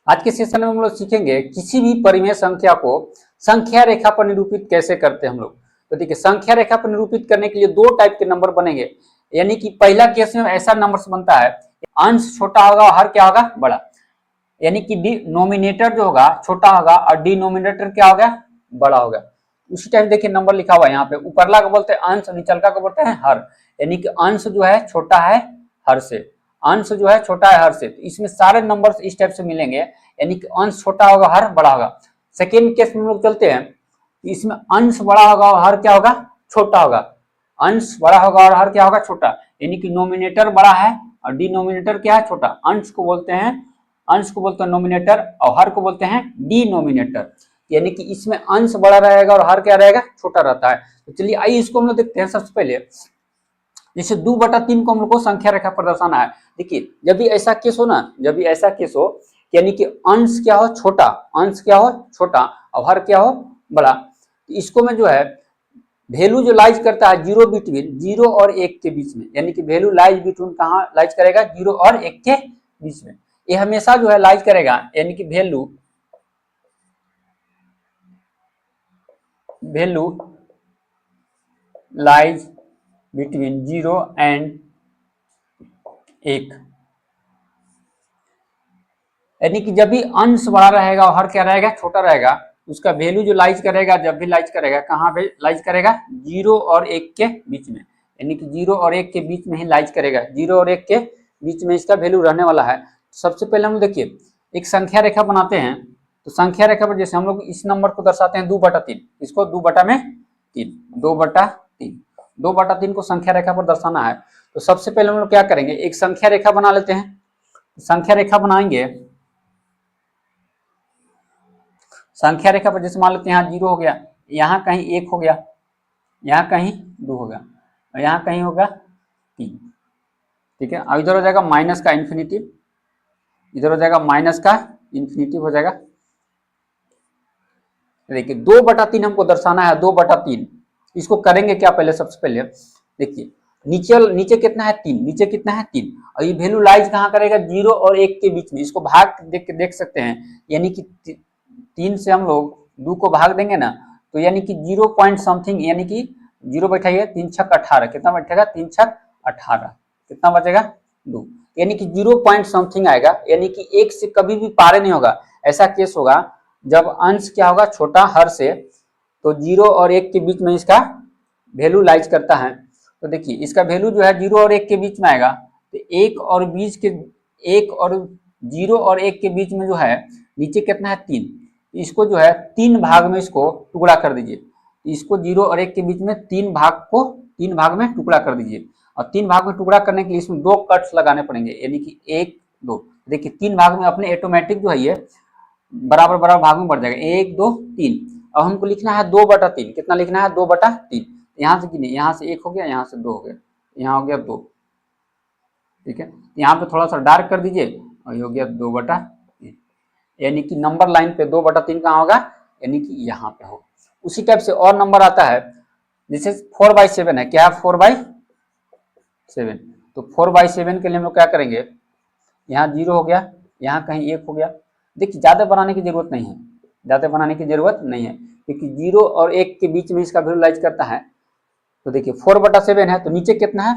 आज के सेशन में हम लोग सीखेंगे किसी भी परिमेय संख्या को संख्या रेखा पर निरूपित कैसे करते हैं हम लोग। तो देखिए, संख्या रेखा पर निरूपित करने के लिए दो टाइप के नंबर बनेंगे। यानी कि पहला केस में ऐसा नंबर बनता है, अंश छोटा होगा और हर क्या होगा, बड़ा। यानी कि डिनोमिनेटर जो होगा छोटा होगा और डिनोमिनेटर क्या होगा, बड़ा होगा। उसी टाइप देखिए नंबर लिखा हुआ है यहाँ पे, ऊपरला को बोलते हैं अंश, निचलका को बोलते हैं हर। यानी कि अंश जो है छोटा है हर से, अंश जो है छोटा है हर से। तो इसमें सारे नंबर इस टाइप से मिलेंगे, यानी कि अंश छोटा होगा हर बड़ा होगा। सेकेंड केस में हम लोग चलते हैं, इसमें अंश बड़ा होगा और हर क्या होगा, छोटा होगा। अंश बड़ा होगा और हर क्या होगा, छोटा। यानी कि नोमिनेटर बड़ा है और डिनोमिनेटर क्या है, छोटा। अंश को बोलते हैं नोमिनेटर और हर को बोलते हैं डिनोमिनेटर। यानी कि इसमें अंश बड़ा रहेगा और हर क्या रहेगा, छोटा रहता है। तो चलिए आइए इसको हम लोग देखते हैं। सबसे पहले जैसे 2/3 को हम लोग को संख्या रेखा पर दर्शाना है। देखिए, जब भी ऐसा केस हो ना, जब भी ऐसा केस हो, यानी कि अंश क्या हो, छोटा, अंश क्या हो, छोटा और हर क्या हो, बड़ा। तो इसको में जो है वैल्यू जो लाइज करता है जीरो बिटवीन 0 और 1 के बीच में। यानी कि वैल्यू लाइज बिटवीन कहाँ लाइज करेगा, 0 और 1 के बीच में। ये हमेशा जो है लाइज करेगा, यानी कि वैल्यू लाइज बिटवीन 0 एंड 1। यानी कि जब भी अंश बड़ा रहेगा और हर क्या रहेगा, छोटा रहेगा, उसका वैल्यू जो लाइज करेगा, जब भी लाइज करेगा कहाँ पे लाइज करेगा, 0 और 1 के बीच में। यानी कि 0 और 1 के बीच में ही लाइज करेगा, 0 और 1 के बीच में इसका वैल्यू रहने वाला है। सबसे पहले हम देखिए एक संख्या रेखा बनाते हैं। तो संख्या रेखा पर जैसे हम लोग इस नंबर को दर्शाते हैं 2/3, इसको 2/3, 2/3 को संख्या रेखा पर दर्शाना है। तो सबसे पहले हम लोग क्या करेंगे, एक संख्या रेखा बना लेते हैं। संख्या रेखा बनाएंगे, संख्या रेखा पर जैसे मान लेते हैं यहाँ 0 हो गया, यहाँ कहीं 1 हो गया, यहाँ कहीं 2 हो गया और यहाँ कहीं होगा 3। ठीक है, अब इधर हो जाएगा माइनस का इन्फिनिटिव, इधर हो जाएगा माइनस का इन्फिनिटिव हो जाएगा। देखिए 2/3 हमको दर्शाना है, 2/3। इसको करेंगे क्या, पहले सबसे पहले देखिए नीचे कितना है, 3, नीचे कितना है 3, और ये वैल्यू लाइज कहाँ करेगा, 0 और 1 के बीच में। इसको भाग देख सकते हैं, यानी कि 3 से हम लोग 2 को भाग देंगे ना, तो यानी कि 0 पॉइंट समथिंग, यानी कि 0 बैठाइए, 3 छक 18, कितना बैठेगा, 3 छक 18, कितना बचेगा 2, यानी कि 0 पॉइंट समथिंग आएगा। यानी कि 1 से कभी भी पारे नहीं होगा। ऐसा केस होगा जब अंश क्या होगा, छोटा हर से, तो 0 और 1 के बीच में इसका वैल्यू लाइज करता है। तो देखिए इसका वैल्यू जो है 0 और 1 के बीच में आएगा। तो 1 और 0 और 1 के बीच में जो है नीचे कितना है, 3। इसको जो है 3 भाग में इसको टुकड़ा कर दीजिए। इसको 0 और 1 के बीच में 3 भाग में टुकड़ा कर दीजिए। और 3 भाग में टुकड़ा करने के लिए इसमें 2 कट्स लगाने पड़ेंगे, यानी कि 1 2। देखिए 3 भाग में अपने ऑटोमेटिक जो है ये बराबर बराबर भाग में बढ़ जाएगा, 1 2 3। अब हमको लिखना है 2/3, कितना लिखना है, 2/3। यहाँ से गिनिए, यहाँ से 1 हो गया, यहाँ से 2 हो गया, यहाँ हो गया 2। ठीक है, यहाँ पे थोड़ा सा डार्क कर दीजिए और ये हो गया 2/3। यानी कि नंबर लाइन पे 2/3 कहाँ होगा, यानी कि यहाँ पे होगा। उसी टाइप से और नंबर आता है, जैसे 4/7 है, क्या है 4/7। तो 4/7 के लिए हम लोग क्या करेंगे, यहाँ 0 हो गया, यहाँ कहीं 1 हो गया। देखिए ज्यादा बनाने की जरूरत नहीं है, ज्यादा बनाने की जरूरत नहीं है, क्योंकि 0 और 1 के बीच में इसका वैल्यू लाइज करता है। तो देखिए 4/7 है, तो नीचे कितना है,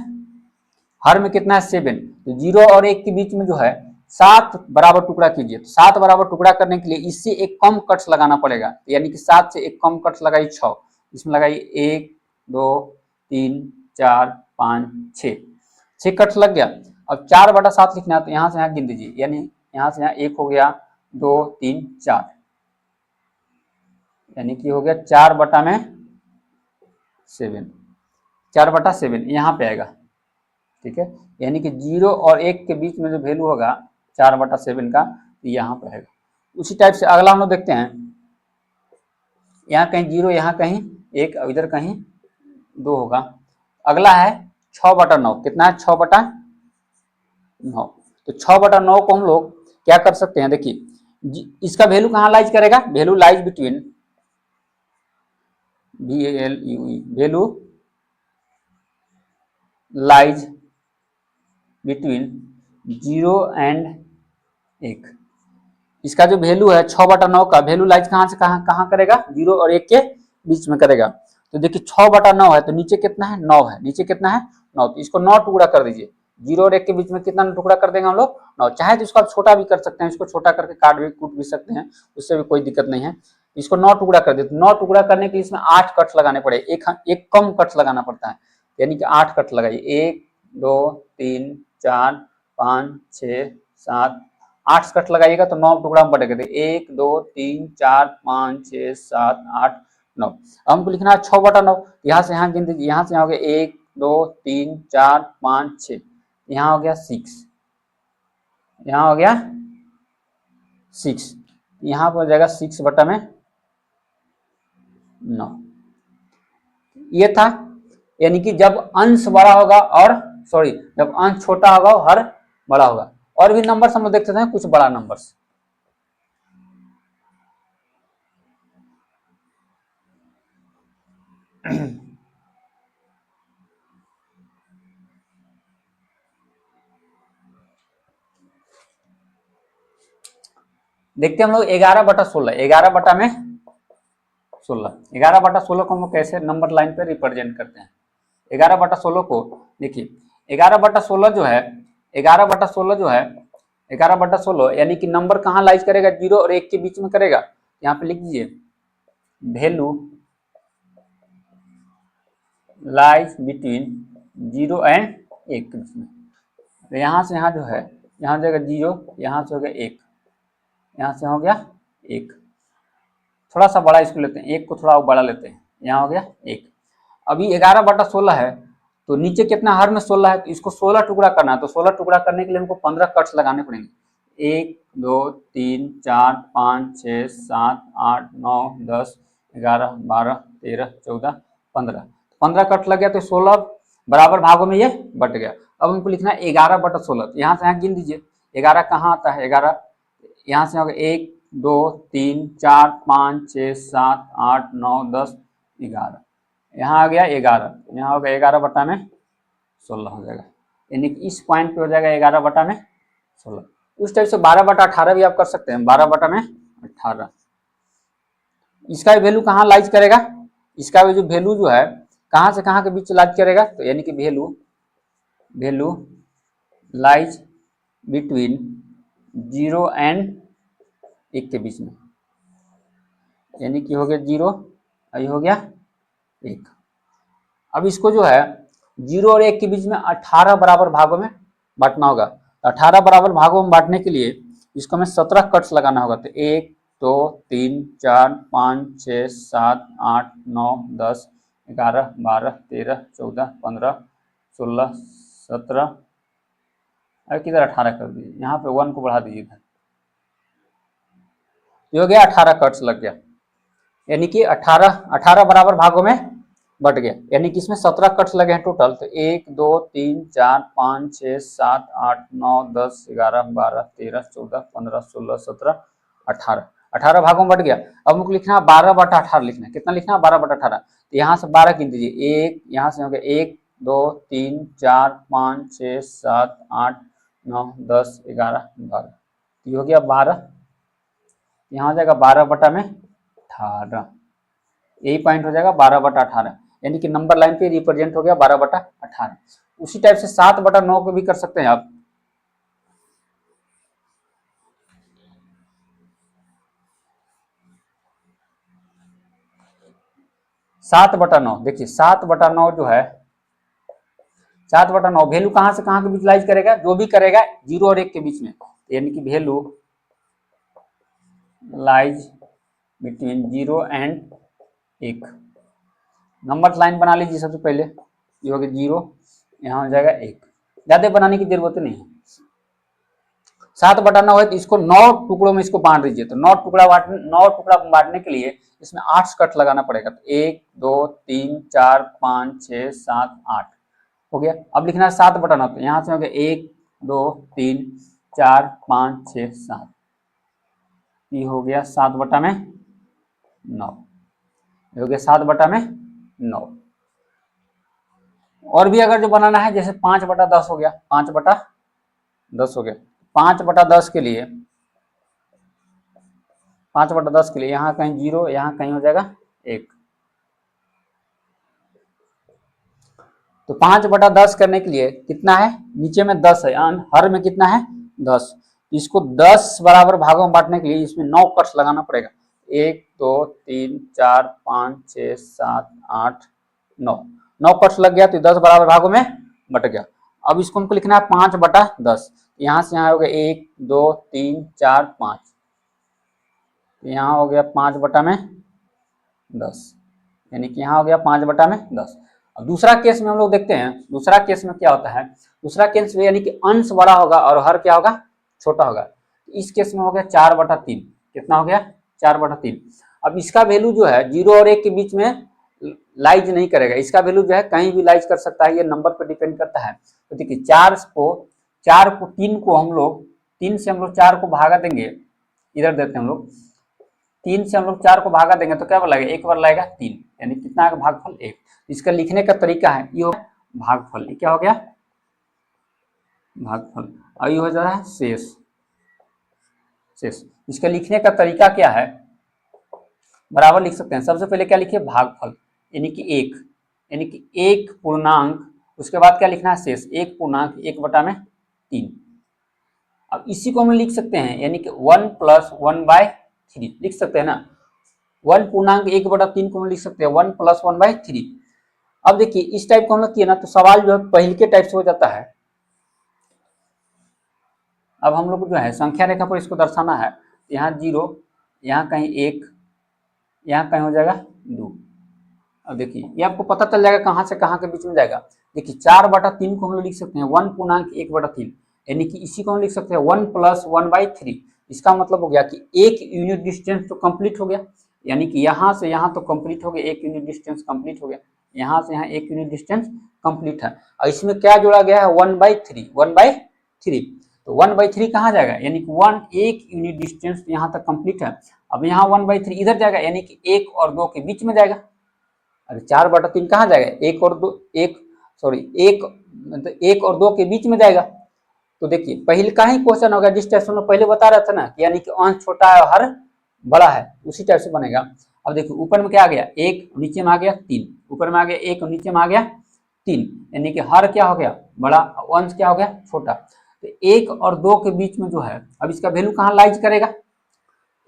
हर में कितना है 7। तो 0 और 1 के बीच में जो है 7 बराबर टुकड़ा कीजिए। तो 7 बराबर टुकड़ा करने के लिए इससे एक कम कट्स लगाना पड़ेगा, यानी कि 7 से एक कम कट्स लगाइए 6। इसमें लगाइए 1 2 3 4 5 6 कट्स लग गया। अब 4/7 लिखना है, तो यहाँ से यहाँ गिन दीजिए, यानी यहाँ से यहाँ 1 हो गया, 2 3 4, यानी कि हो गया 4/7, 4/7 यहाँ पे आएगा। ठीक है, यानी कि 0 और 1 के बीच में जो वैल्यू होगा 4/7 का, तो यहाँ पर है। उसी टाइप से अगला हम लोग देखते हैं, यहाँ कहीं 0, यहाँ कहीं 1, इधर कहीं 2 होगा। अगला है 6/9, कितना है 6/9। तो 6/9 को हम लोग क्या कर सकते हैं, देखिए इसका वैल्यू कहाँ लाइज करेगा, value lies between value lies between 0 and 1। इसका जो वैल्यू है 6/9 का वैल्यू लाइज कहाँ से कहाँ करेगा, 0 और 1 के बीच में करेगा। तो देखिए 6/9 है तो नीचे कितना है, 9 है, नीचे कितना है 9, तो इसको 9 टुकड़ा कर दीजिए। 0 और 1 के बीच में कितना टुकड़ा कर देंगे हम लोग, 9। चाहे तो इसको आप छोटा भी कर सकते हैं, इसको छोटा करके काट भी कूट भी सकते हैं, उससे भी कोई दिक्कत नहीं है। इसको 9 टुकड़ा कर दे, तो 9 टुकड़ा करने के लिए इसमें 8 कट्स लगाने पड़े, एक कम कट्स लगाना पड़ता है, यानी कि 8 कट लगाइए। 1 2 3 4 5 6 7 8 कट लगाइएगा तो 9 टुकड़ा में बटेगा। 1 2 3 4 5 6 7 8 9। अब हमको लिखना है 6/9, यहाँ से यहाँ गिन दीजिए, यहाँ से यहाँ हो गया 1 2 3 4 5 6, यहाँ हो गया 6, यहाँ हो गया 6, यहाँ पर हो जाएगा 6/9। ये था, यानी कि जब अंश बड़ा होगा और जब अंश छोटा होगा और हर बड़ा होगा। और भी नंबर हम लोग देख सकते हैं, कुछ बड़ा नंबर्स। देखते हैं हम लोग 11/16, 11/16 को हम लोग कैसे नंबर लाइन पे रिप्रेजेंट करते हैं। 11/16 को देखिए, 11/16 जो है 11/16 जो है 11/16 यानी कि नंबर कहाँ लाइज करेगा, 0 और 1 के बीच में करेगा। यहाँ पे लिख दीजिए वैल्यू लाइज बिटवीन 0 एंड 1 के बीच में। तो यहाँ से यहाँ जो है, यहाँ हो जाएगा 0, यहाँ से हो गया 1, यहाँ से हो गया 1, थोड़ा सा बड़ा इसको लेते हैं, 1 को थोड़ा बड़ा लेते हैं, यहाँ हो गया 1। अभी 11/16 है तो नीचे कितना, हर में 16 है, तो इसको 16 टुकड़ा करना है। तो 16 टुकड़ा करने के लिए हमको 15 कट्स लगाने पड़ेंगे। 1 2 3 4 5 6 7 8 9 10 11 12 13 14 15, 15 कट लग गया तो 16 बराबर भागों में ये बट गया। अब हमको लिखना है 11/16, तो यहाँ से यहाँ गिन दीजिए 11 कहाँ आता है, 11 यहाँ से होगा 1 2 3 4 5 6 7 8 9 10 11, यहाँ आ गया 11, यहाँ होगा 11/16 हो जाएगा, यानी कि इस पॉइंट पे हो जाएगा 11/16। उस टाइप से 12/18 भी आप कर सकते हैं, 12/18। इसका वैल्यू कहाँ लाइज करेगा, इसका जो वैल्यू जो है कहाँ से कहाँ के बीच लाइज करेगा, तो यानी कि वैल्यू लाइज बिटवीन 0 एंड 1 के बीच में, यानी कि हो गया 0, ये हो गया 1। अब इसको जो है 0 और 1 के बीच में 18 बराबर भागों में बांटना होगा। 18 बराबर भागों में बांटने के लिए इसको हमें 17 कट्स लगाना होगा। तो 1 2 3 4 5 6 7 8 9 10 11 12 13 14 15 16 17, अरे किधर 18 कर दीजिए, यहाँ पे 1 को बढ़ा दीजिए इधर, ये हो गया 18 कट्स लग गया, यानी कि 18 बराबर भागों में बट गया, यानी कि इसमें 17 कट्स लगे हैं टोटल। तो 1 2 3 4 5 6 7 8 9 10 11 12 13 14 15 16 17 18, 18 भागों में बट गया। अब हमको लिखना है 12/18 लिखना है, कितना लिखना है 12/18। तो यहाँ से 12 गिन दीजिए, 1 यहाँ से हो गया 1 2 3 4 5 6 7 8 9 10 11 12, ये हो गया 12, यहाँ हो जाएगा 12/18, यही पॉइंट हो जाएगा 12/18, यानी कि नंबर लाइन पे रिप्रेजेंट हो गया 12/18। उसी टाइप से 7/9 को भी कर सकते हैं आप। सात बटा नौ, देखिए 7/9 जो है 7/9 वैल्यू कहाँ से कहाँ के बीच लाइज करेगा, जो भी करेगा 0 और 1 के बीच में, यानी कि value lies between 0 and 1। Number line बना लीजिए सबसे पहले, ये हो गया 0, यहाँ हो जाएगा 1, ज्यादा बनाने की जरूरत नहीं है। 7/9 है तो इसको 9 टुकड़ों में इसको बांट दीजिए। तो 9 टुकड़ा बांटने के लिए इसमें 8 कट लगाना पड़ेगा। तो 1 2 3 4 5 6 7 8 हो गया। अब लिखना है 7/9, तो यहाँ से हो गया 1 2 3 4 5 6 7, ये हो गया 7/9, हो गया 7/9। और भी अगर जो बनाना है जैसे 5/10 हो गया, 5/10 हो गया, 5/10 के लिए 5/10 के लिए यहाँ कहीं 0, यहाँ कहीं हो जाएगा 1। तो 5/10 करने के लिए कितना है, नीचे में 10 है, हर में कितना है 10। इसको 10 बराबर भागों में बांटने के लिए इसमें 9 कट्स लगाना पड़ेगा। 1 2 3 4 5 6 7 8 9, 9 कट्स लग गया तो 10 बराबर भागों में बट गया। अब इसको हमको लिखना है 5/10। यहाँ से यहाँ हो गया 1 2 3 4 5, यहाँ हो गया 5/10, यानी कि यहाँ हो गया 5/10। और दूसरा केस में हम लोग देखते हैं, दूसरा केस में क्या होता है, दूसरा केस में यानी कि अंश बड़ा होगा और हर क्या होगा, छोटा होगा। इस केस में हो गया 4/3, कितना हो गया 4/3। अब इसका वैल्यू जो है 0 और 1 के बीच में लाइज नहीं करेगा, इसका वैल्यू जो है कहीं भी लाइज कर सकता है, ये नंबर पर डिपेंड करता है। तो देखिए 3 को हम लोग 3 से हम लोग 4 को भागा देंगे, इधर देते हैं हम लोग 3 से हम लोग 4 को भागा देंगे तो क्या बदलाएगा, 1 बार लाएगा 3, यानी कितना आएगा भागफल 1। इसका लिखने का तरीका है ये भागफल, ये क्या हो गया भागफल, और ये हो जा रहा है शेष। इसका लिखने का तरीका क्या है, बराबर लिख सकते हैं। सबसे पहले क्या लिखिए भागफल, यानी कि 1, यानी कि 1 पूर्णांक, उसके बाद क्या लिखना है शेष, 1 पूर्णांक 1/3। अब इसी को हम लिख सकते हैं, यानी कि 1 + 1/3 लिख सकते हैं ना। 1 पूर्णांक 1/3 को हम लिख सकते हैं 1 + 1/3। अब देखिए इस टाइप को हम लोग किए ना तो सवाल जो है पहले के टाइप से हो जाता है। अब हम लोग जो है संख्या रेखा पर इसको दर्शाना है, यहाँ 0, यहाँ कहीं 1, यहाँ कहीं हो जाएगा 2। अब देखिए ये आपको पता चल जाएगा कहाँ से कहाँ के बीच में जाएगा। देखिए 4/3 को हम लोग लिख सकते हैं 1 पूर्णांक 1/3, यानी कि इसी को हम लिख सकते हैं 1 + 1/3। इसका मतलब हो गया कि 1 यूनिट डिस्टेंस तो कंप्लीट हो गया, यानी कि यहाँ से यहाँ तो कंप्लीट हो गया, 1 यूनिट डिस्टेंस कंप्लीट हो गया, यहाँ से यहाँ 1 यूनिट डिस्टेंस कंप्लीट है। और इसमें क्या जोड़ा गया है 1/3, 1/3। तो 1/3 कहाँ जाएगा, यानी कि 1 यूनिट डिस्टेंस यहाँ तक कंप्लीट है। अब यहाँ 1/3 इधर जाएगा, यानी कि 1 और 2 के बीच में जाएगा। अरे 4/3 कहाँ जाएगा, 1 और 2, 1 और 2 के बीच में जाएगा। तो देखिए पहले का ही क्वेश्चन होगा जिस टाइप से हम पहले बता रहा था ना, यानी कि अंश छोटा है और हर बड़ा है, उसी टाइप से बनेगा। अब देखिए ऊपर में क्या आ गया 1, नीचे में आ गया 3, ऊपर में आ गया 1 और नीचे में आ गया 3, यानी कि हर क्या हो गया बड़ा, अंश क्या हो गया छोटा। तो 1 और 2 के बीच में जो है, अब इसका वैल्यू कहाँ लाइज करेगा,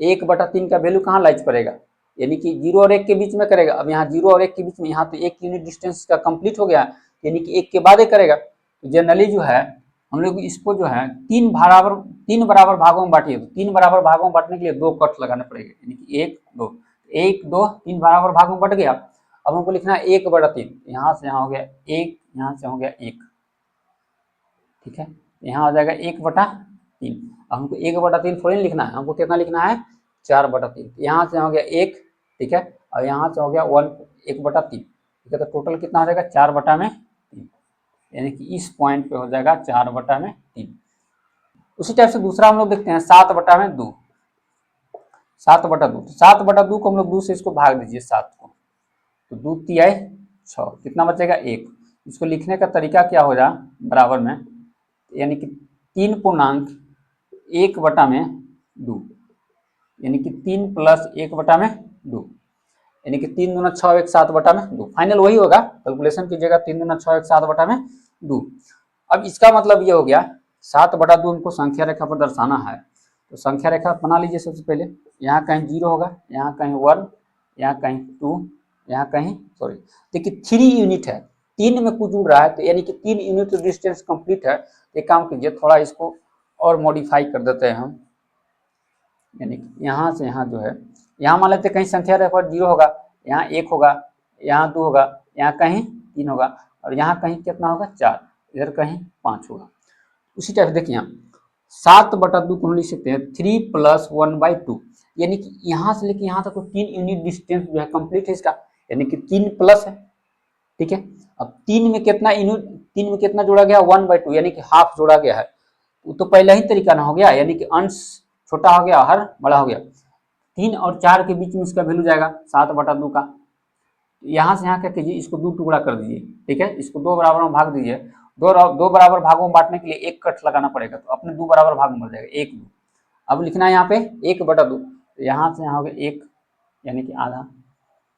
1/3 का वैल्यू कहाँ लाइज करेगा, यानी कि 0 और 1 के बीच में करेगा। अब यहाँ 0 और 1 के बीच में, यहाँ तो 1 यूनिट डिस्टेंस का कंप्लीट हो गया, यानी कि 1 के बाद ही करेगा। तो जनरली जो है हम लोग इसको जो है 3 बराबर भागों में बांटिए, तो 3 बराबर भागों में बांटने के लिए 2 कट लगाना पड़ेगा, यानी कि 1 2 1 2 3 बराबर भागों में बट गया। अब हमको लिखना है 1/3, यहाँ से यहाँ हो गया 1, यहाँ से हो गया 1, ठीक है, यहाँ आ जाएगा 1/3। अब हमको 1/3 थोड़ी लिखना है, हमको कितना लिखना है 4/3। यहाँ से हो गया 1, ठीक है, और यहाँ से हो गया 1/3, ठीक है। तो टोटल कितना हो जाएगा 4/3, यानी कि इस पॉइंट पे हो जाएगा 4/3। उसी टाइप से दूसरा हम लोग देखते हैं 7/2। 7/2, 7/2 को हम लोग 2 से इसको भाग दीजिए 7 को, तो 2 तिहाई 6, कितना बचेगा 1। इसको लिखने का तरीका क्या हो जाए बराबर में, यानी कि 3 पूर्णांक 1/2, यानी कि 3 + 1/2, यानी कि 3 दूना 6 1 7/2। फाइनल वही होगा, कैलकुलेशन कीजिएगा 3 दूना 6 1 7/2। अब इसका मतलब ये हो गया 7/2 हमको संख्या रेखा पर दर्शाना है। तो संख्या रेखा बना लीजिए। सबसे पहले यहाँ कहीं 0 होगा, यहाँ कहीं 1, यहाँ कहीं 2, यहाँ कहीं देखिए 3 यूनिट है, 3 में कुछ जुड़ रहा है, तो यानी कि 3 यूनिट डिस्टेंस कंप्लीट है। एक काम कीजिए थोड़ा इसको और मॉडिफाई कर देते हैं हम, यानी कि यहाँ से यहाँ जो है, यहाँ मान लेते कहीं संख्या रेखा पर 0 होगा, यहाँ 1 होगा, यहाँ 2 होगा, यहाँ कहीं 3 होगा, और यहाँ कहीं कितना होगा 4, इधर कहीं 5 होगा। उसी टाइप से देखिए यहाँ 7/2 को हम लिख सकते हैं 3 + 1/2, यानी कि यहाँ से लेके यहाँ तक तो 3 यूनिट डिस्टेंस जो है कंप्लीट है इसका, यानी कि 3 प्लस है, ठीक है। अब 3 में कितना यूनिट, 3 में कितना जोड़ा गया 1/2, यानी कि हाफ जोड़ा गया है। तो पहला ही तरीका ना हो गया, यानी कि अंश छोटा हो गया, हर बड़ा हो गया। 3 और 4 के बीच में इसका वैल्यू जाएगा 7/2 का। यहाँ से यहाँ क्या कीजिए, इसको 2 टुकड़ा कर दीजिए, ठीक है, इसको 2 बराबर में भाग दीजिए। 2 बराबर भागों में बांटने के लिए 1 कट लगाना पड़ेगा, तो अपने 2 बराबर भाग में बढ़ जाएगा 1 2। अब लिखना है यहाँ पे 1/2, यहाँ से यहाँ हो गया 1 यानी कि आधा।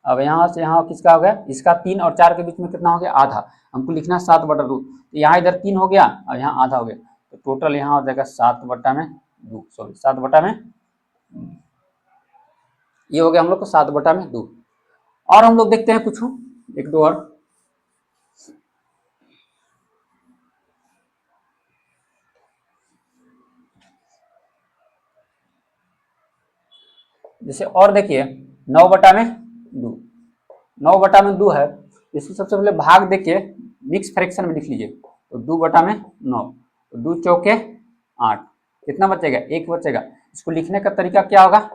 अब यहाँ से यहाँ किसका हो गया, इसका 3 और 4 के बीच में कितना हो गया, आधा। हमको लिखना 7/2, तो यहाँ इधर 3 हो गया और यहाँ आधा हो गया, तो टोटल यहाँ हो जाएगा 7/2, सॉरी 7/2, ये हो गया हम लोग को 7/2। और हम लोग देखते हैं कुछ एक दो और। जैसे और देखिए 9/2, 9/2 है, इसको सबसे पहले भाग देखिए मिक्स फ्रैक्शन में लिख लीजिए, तो 2/9, तो 2 चौके 8, कितना बचेगा, 1 बचेगा। इसको लिखने का तरीका क्या होगा,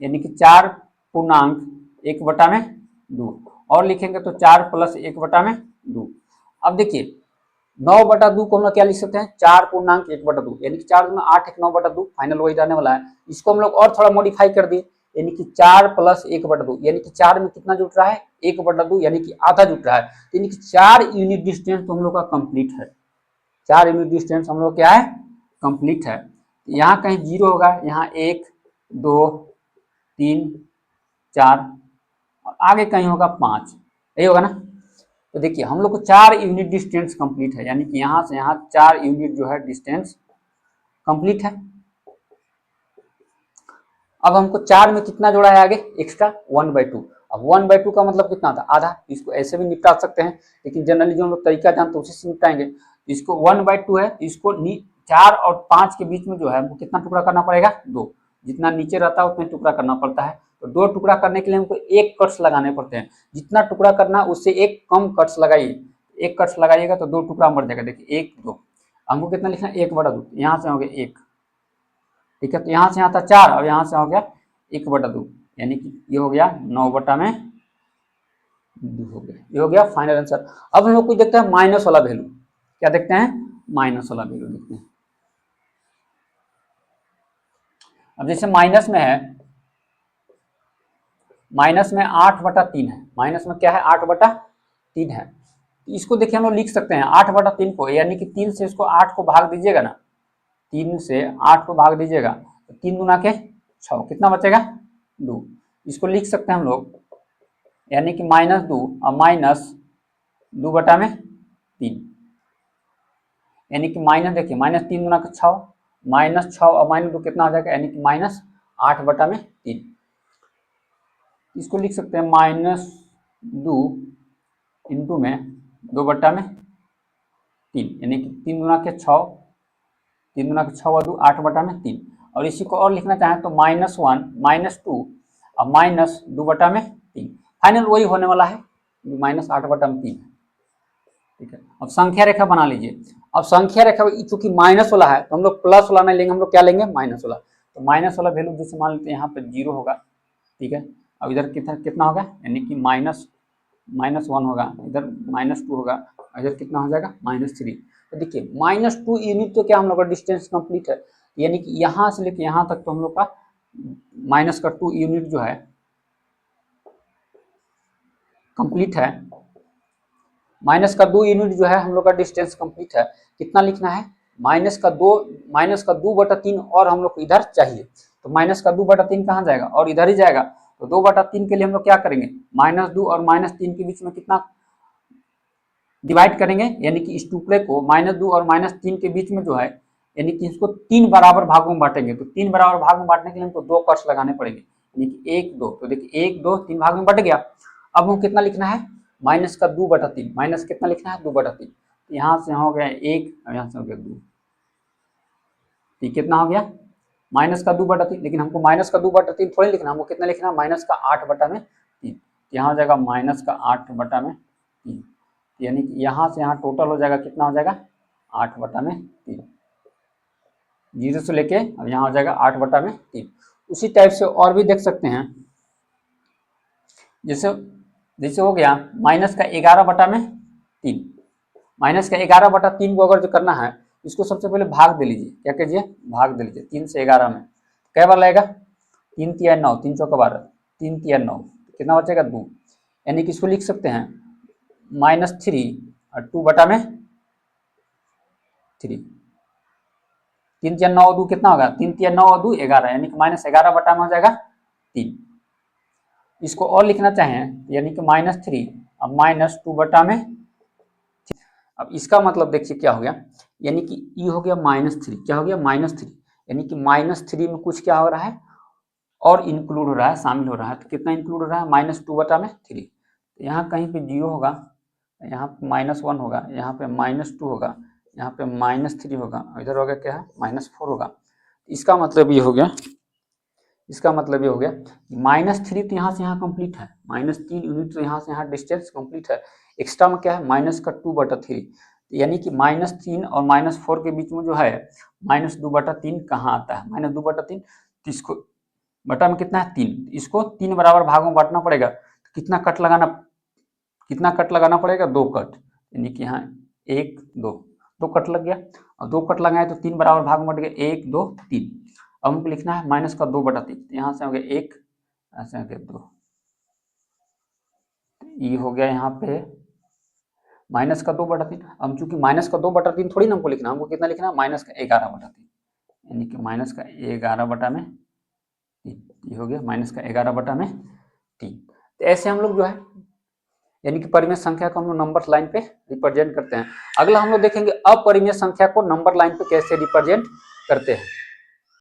यानी कि 4/1/2, और लिखेंगे तो 4 + 1/2। अब देखिए 9/2 को हम लोग क्या लिख सकते हैं, 4/1/2, यानी कि 4 × 8 = 9/2, फाइनल वही रहने वाला है। इसको हम लोग और थोड़ा मॉडिफाई कर दिए, यानी कि 4 + 1/2, यानी कि 4 में कितना जुट रहा है, 1/2, यानी कि आधा जुट रहा है, यानी कि 4 यूनिट डिस्टेंस तो हम लोग का कंप्लीट है। 4 यूनिट डिस्टेंस हम लोग क्या है, कंप्लीट है। यहाँ कहीं 0 होगा, यहाँ 1 2 3 4, और आगे कहीं होगा 5, यही होगा ना। तो देखिए हम लोग को 4 यूनिट डिस्टेंस कंप्लीट है, यानी कि यहाँ से यहाँ 4 यूनिट जो है डिस्टेंस कंप्लीट है। अब हमको 4 में कितना जोड़ा है आगे एक्स्ट्रा, 1/2। अब 1/2 का मतलब कितना था, आधा। इसको ऐसे भी निपटा सकते हैं, लेकिन जनरली जो हम लोग तरीका जानते हैं उसी से निपटाएंगे। इसको 1/2 है, इसको 4 और 5 के बीच में जो है हमको कितना टुकड़ा करना पड़ेगा, 2। जितना नीचे रहता है उतना टुकड़ा करना पड़ता है, तो 2 टुकड़ा करने के लिए हमको 1 कट्स लगाने पड़ते हैं। जितना टुकड़ा करना उससे 1 कम कट्स लगाइए, 1 कट्स लगाइएगा तो 2 टुकड़ा मर जाएगा। देखिए 1 2, हमको कितना लिखना है, 1/2, यहाँ से हो गया 1, ठीक है। तो यहाँ से यहाँ था 4 और यहाँ से हो गया 1/2, यानी कि ये हो गया 9/2 हो गया, ये हो गया फाइनल आंसर। अब हम लोग कुछ देखते हैं माइनस वाला वैल्यू, क्या देखते हैं, माइनस वाला वैल्यू देखते हैं। अब जैसे माइनस में है, माइनस में 8/3 है, माइनस में क्या है, 8/3 है। इसको देखिए हम लोग लिख सकते हैं 8/3 को, यानी कि 3 से इसको 8 को भाग दीजिएगा ना, 3 से 8 को भाग दीजिएगा तो 3 दूना के 6, कितना बचेगा, 2। इसको लिख सकते हैं हम लोग, यानी कि -2 और -2/3, यानी कि माइनस, देखिए -3 दूना के 6, -6 और -2 कितना हो जाएगा, यानी कि -8/3। इसको लिख सकते हैं -2 इंटू में 2/3, यानी कि 3 दूना के 6, 3 दूना के 6 और 2 8/3। और इसी को और लिखना चाहें तो -1 -2 और -2/3, फाइनल वही होने वाला है, -8/3 है, ठीक है। अब संख्या रेखा बना लीजिए। अब संख्या रेखा चूंकि माइनस वाला है तो हम लोग प्लस वाला नहीं लेंगे, हम लोग क्या लेंगे, माइनस वाला। तो माइनस वाला वैल्यू जैसे मान लेते हैं यहाँ पे 0 होगा, ठीक है। अब इधर कितना कितना होगा, यानी कि -1 होगा, इधर -2 होगा, इधर कितना हो जाएगा, -3। तो देखिए -2 यूनिट तो क्या हम लोग का डिस्टेंस कंप्लीट है, यानी कि यहाँ से लेके यहाँ तक तो हम लोग का -2 यूनिट जो है कंप्लीट है। -2 यूनिट जो है हम लोग का डिस्टेंस कंप्लीट है। कितना लिखना है, -2/3 और हम लोग को इधर चाहिए, तो -2/3 कहाँ जाएगा, और इधर ही जाएगा। तो 2/3 के लिए हम लोग क्या करेंगे, -2 और -3 के बीच में कितना डिवाइड करेंगे, यानी कि इस टुकड़े को -2 और -3 के बीच में जो है, यानी कि इसको 3 बराबर भागों में बांटेंगे। तो 3 बराबर भाग में बांटने के लिए हमको 2 कट्स लगाने पड़ेंगे, यानी कि 1 2। तो देखिए 1 2 3 भाग में बट गया। अब हमको कितना लिखना है, -2/3, माइनस कितना लिखना है, 2/3। यहाँ से हो गया 1 और यहाँ से हो गया 2, ठीक, कितना हो गया, -2/3। लेकिन हमको -2/3 थोड़ी लिखना, हमको कितना लिखना है, -8/3। यहाँ हो जाएगा -8/3, यानी कि यहाँ से यहाँ टोटल हो जाएगा, कितना हो जाएगा, 8/3, 0 से लेके अब यहाँ हो जाएगा 8/3। उसी टाइप से और भी देख सकते हैं, जैसे जैसे हो गया -11/3, -11/3 को अगर जो करना है, इसको सबसे पहले भाग दे लीजिए, क्या कीजिए, भाग दे लीजिए 3 से 11 में, कै बार लगेगा, 3 तिया 9, 3 चौका 12, 3 तिया 9, कितना बचेगा, 2। यानी कि इसको लिख सकते हैं -3 और 2/3, 3 तिया 9 2 कितना होगा, 3 तिया 9 और 2 11, यानी कि -11 बटा में हो जाएगा 3। इसको और लिखना चाहें यानी कि -3 अब -2 बटा में। अब इसका मतलब देखिए क्या हो गया, यानी कि ये हो गया -3, क्या हो गया -3, यानी कि -3 में कुछ क्या हो रहा है और इंक्लूड हो रहा है, शामिल हो रहा है। तो कितना इंक्लूड हो रहा है, -2 बटा में 3। तो यहाँ कहीं पे 0 होगा, यहाँ पे -1 होगा, यहाँ पे -2 होगा, यहाँ पे -3 होगा, इधर होगा क्या है -4 होगा। इसका मतलब ये हो गया, इसका मतलब ये हो गया -3 तो यहाँ से यहाँ कंप्लीट है, -3 यूनिट तो यहाँ से यहाँ डिस्टेंस कंप्लीट है। एक्स्ट्रा में क्या है -2 बटा 3, यानी कि -3 और -4 के बीच में जो है -2 बटा 3 कहाँ आता है, -2 बटा 3। तो इसको बटा में कितना है 3, इसको 3 बराबर भागों में बांटना पड़ेगा। तो कितना कट लगाना पड़ेगा, 2 कट, यानी कि यहाँ 1 2 कट लग गया। और 2 कट लगाए तो 3 बराबर भाग में बट गए, 1 2 3। अब हमको लिखना है -2 बटा 3, यहाँ से हो गया 1, ऐसे हो गया 2, ये हो गया यहाँ पे -2 बटा 3। अब चूंकि -2 बटा 3 थोड़ी ना हमको लिखना, हमको कितना लिखना है -11 बटा 3, यानी कि -11 बटा में 3, ये हो गया -11 बटा में 3। तो ऐसे हम लोग जो है यानी कि परिमेय संख्या को हम लोग नंबर लाइन पे रिप्रेजेंट करते हैं। अगला हम लोग देखेंगे अपरिमेय संख्या को नंबर लाइन पे कैसे रिप्रेजेंट करते हैं।